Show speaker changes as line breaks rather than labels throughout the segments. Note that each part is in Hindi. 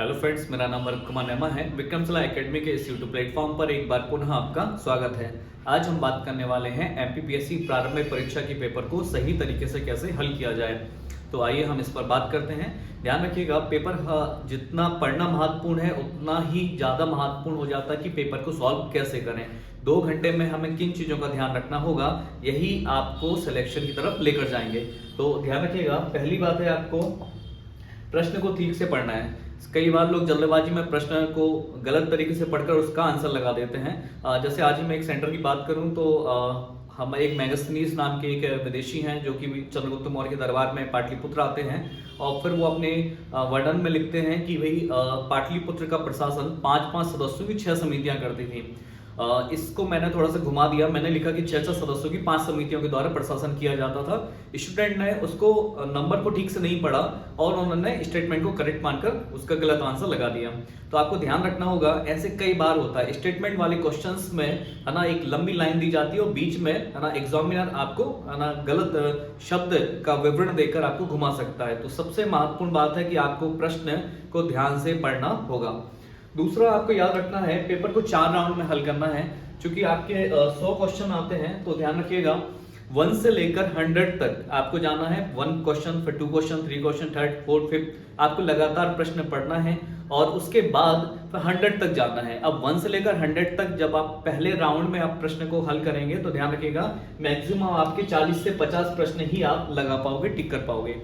हेलो फ्रेंड्स, मेरा नाम वरुण कुमार नेमा है। विक्रमशिला एकेडमी के इस यूट्यूब प्लेटफॉर्म पर एक बार पुनः आपका स्वागत है। आज हम बात करने वाले हैं एमपीपीएससी प्रारंभिक परीक्षा के पेपर को सही तरीके से कैसे हल किया जाए। तो आइए हम इस पर बात करते हैं। ध्यान रखिएगा, पेपर जितना पढ़ना महत्वपूर्ण है उतना ही ज़्यादा महत्वपूर्ण हो जाता है कि पेपर को सॉल्व कैसे करें। 2 घंटे में हमें किन चीज़ों का ध्यान रखना होगा, यही आपको सिलेक्शन की तरफ लेकर जाएंगे। तो ध्यान रखिएगा, पहली बात है आपको प्रश्न को ठीक से पढ़ना है। कई बार लोग जल्दबाजी में प्रश्न को गलत तरीके से पढ़कर उसका आंसर लगा देते हैं। जैसे आज ही मैं एक सेंटर की बात करूं तो हम एक मैगस्थनीज नाम के एक विदेशी हैं जो कि चंद्रगुप्त मौर्य के दरबार में पाटलिपुत्र आते हैं और फिर वो अपने वर्णन में लिखते हैं कि भाई पाटलिपुत्र का प्रशासन 5-5 सदस्यों की 6 समितियां करती थी। इसको मैंने थोड़ा सा घुमा दिया, मैंने लिखा कि 6 सदस्यों की 5 समितियों के द्वारा प्रशासन किया जाता था। स्टूडेंट ने उसको नंबर को ठीक से नहीं पढ़ा और उन्होंने स्टेटमेंट को करेक्ट मानकर उसका गलत आंसर लगा दिया। तो आपको ध्यान रखना होगा, ऐसे कई बार होता है स्टेटमेंट वाले क्वेश्चंस में, है ना, एक लंबी लाइन दी जाती है और बीच में, है ना, एग्जामिनर आपको, है ना, गलत शब्द का विवरण देकर आपको घुमा सकता है। तो सबसे महत्वपूर्ण बात है कि आपको प्रश्न को ध्यान से पढ़ना होगा। दूसरा आपको याद रखना है, पेपर को 4 राउंड में हल करना है। क्योंकि आपके 100 क्वेश्चन आते हैं तो ध्यान रखिएगा 1 से लेकर 100 तक आपको जाना है। 1 क्वेश्चन, फिर 2 question, 3 question, 3rd, 4th, 5th आपको लगातार प्रश्न पढ़ना है और उसके बाद फिर 100 तक जाना है। अब 1 से लेकर 100 तक जब आप पहले राउंड में आप प्रश्न को हल करेंगे तो ध्यान रखिएगा मैक्सिमम आपके 40 से 50 प्रश्न ही आप लगा पाओगे, टिक कर पाओगे।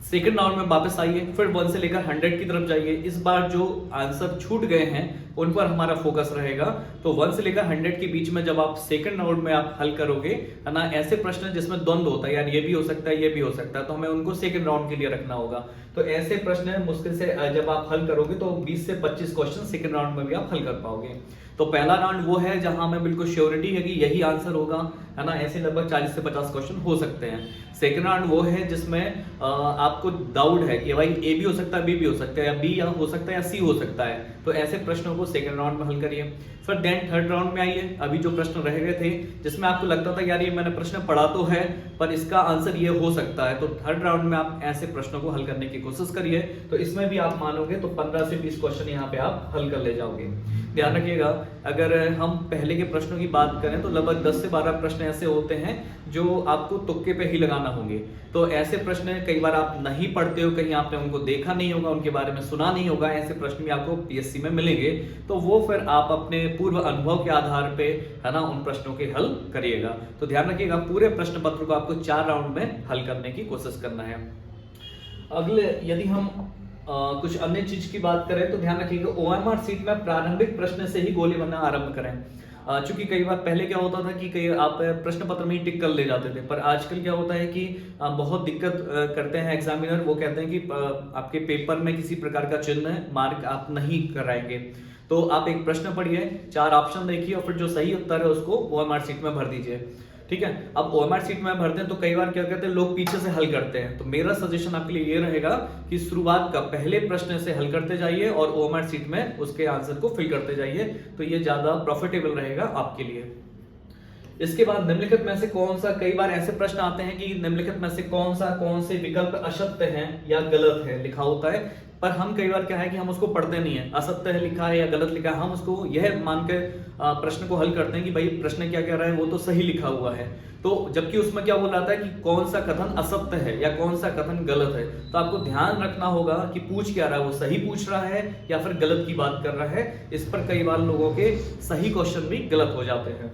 सेकंड राउंड में वापस आइए, फिर 1 से लेकर 100 की तरफ जाइए। इस बार जो आंसर छूट गए हैं उन पर हमारा फोकस रहेगा। तो 1 से लेकर 100 के बीच में जब आप सेकंड राउंड में आप हल करोगे, है ना, ऐसे प्रश्न जिसमें द्वंद्व होता है, यार ये भी हो सकता है, ये भी हो सकता है, तो हमें उनको सेकंड राउंड के लिए रखना होगा। तो ऐसे प्रश्न मुश्किल से जब आप हल करोगे तो 20 से 25 क्वेश्चन सेकंड राउंड में भी आप हल कर पाओगे। तो पहला राउंड वो है जहां हमें बिल्कुल श्योरिटी है कि यही आंसर होगा, है ना, ऐसे लगभग 40 से 50 क्वेश्चन हो सकते हैं। सेकंड राउंड वो है जिसमें आपको डाउट है कि भाई ए भी हो सकता है, बी भी हो सकता है, या बी हो सकता है या सी हो सकता है। तो ऐसे प्रश्नों को सेकंड राउंड में हल करिए। फिर देन थर्ड राउंड में आइए। अभी जो प्रश्न रह गए थे जिसमें आपको लगता था यार ये मैंने प्रश्न पढ़ा तो है पर इसका आंसर ये हो सकता है, तो थर्ड राउंड में आप ऐसे प्रश्नों को हल करने की कोशिश करिए। तो इसमें भी आप मानोगे तो 15 से 20 क्वेश्चन यहाँ पे आप हल कर ले जाओगे। ध्यान रखिएगा, अगर हम पहले के प्रश्नों की बात करें तो लगभग 10 से 12 प्रश्न ऐसे होते हैं जो आपको तुक्के पे ही लगाना होंगे। तो ऐसे प्रश्न कई बार आप नहीं पढ़ते हो, कहीं आपने उनको देखा नहीं होगा, उनके बारे में सुना नहीं होगा, ऐसे प्रश्न भी आपको पीएससी में मिलेंगे। तो वो फिर आप अपने पूर्व अनुभव के आधार पे, है ना, उन प्रश्नों के हल करिएगा। तो ध्यान रखिएगा, पूरे प्रश्न पत्र को आपको 4 राउंड में हल करने की कोशिश करना है। अगले यदि हम कुछ अन्य चीज की बात करें तो ध्यान रखिएगा ओएमआर सीट में प्रारंभिक प्रश्न से ही गोली बनना आरंभ करें। चूंकि कई बार पहले क्या होता था कि कई आप प्रश्न पत्र में ही टिक कर ले जाते थे, पर आजकल क्या होता है कि बहुत दिक्कत करते हैं एग्जामिनर। वो कहते हैं कि आपके पेपर में किसी प्रकार का चिन्ह मार्क आप नहीं कराएंगे। तो आप एक प्रश्न पढ़िए, 4 ऑप्शन देखिए और फिर जो सही उत्तर है उसको ओएमआर सीट में भर दीजिए। ठीक है, अब ओएमआर सीट में भरते हैं तो कई बार क्या करते हैं लोग पीछे से हल करते हैं। तो मेरा सजेशन आपके लिए ये रहेगा कि शुरुआत का पहले प्रश्न से हल करते जाइए और ओएमआर सीट में उसके आंसर को फिल करते जाइए, तो ये ज्यादा प्रॉफिटेबल रहेगा आपके लिए। इसके बाद निम्नलिखित में से कौन सा, कई बार ऐसे प्रश्न आते हैं कि निम्नलिखित में से कौन से विकल्प असत्य हैं या गलत है लिखा होता है, पर हम कई बार क्या है कि हम उसको पढ़ते नहीं है, असत्य है लिखा है या गलत लिखा है, हम उसको यह मान के प्रश्न को हल करते हैं कि भाई प्रश्न क्या कह रहा है, वो तो सही लिखा हुआ है। तो जबकि उसमें क्या बोला जाता है कि कौन सा कथन असत्य है या कौन सा कथन गलत है। तो आपको ध्यान रखना होगा कि पूछ क्या रहा है, वो सही पूछ रहा है या फिर गलत की बात कर रहा है। इस पर कई बार लोगों के सही क्वेश्चन भी गलत हो जाते हैं।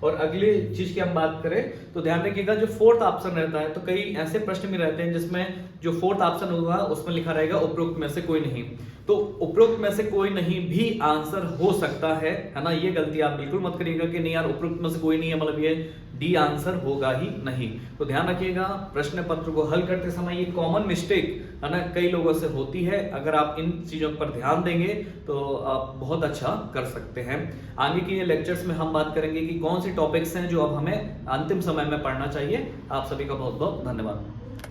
और अगली चीज की हम बात करें तो ध्यान रखिएगा जो 4th ऑप्शन रहता है, तो कई ऐसे प्रश्न भी रहते हैं जिसमें जो 4th ऑप्शन होगा उसमें लिखा रहेगा उपरोक्त में से कोई नहीं। तो उपरोक्त में से कोई नहीं भी आंसर हो सकता है ना, ये गलती आप बिल्कुल मत करिएगा कि नहीं यार उपरोक्त में से कोई नहीं है मतलब ये डी आंसर होगा ही नहीं। तो ध्यान रखिएगा प्रश्न पत्र को हल करते समय ये कॉमन मिस्टेक, है ना, कई लोगों से होती है। अगर आप इन चीजों पर ध्यान देंगे तो आप बहुत अच्छा कर सकते हैं। आगे के लेक्चर्स में हम बात करेंगे कि कौन से टॉपिक्स हैं जो अब हमें अंतिम समय में पढ़ना चाहिए। आप सभी का बहुत बहुत धन्यवाद।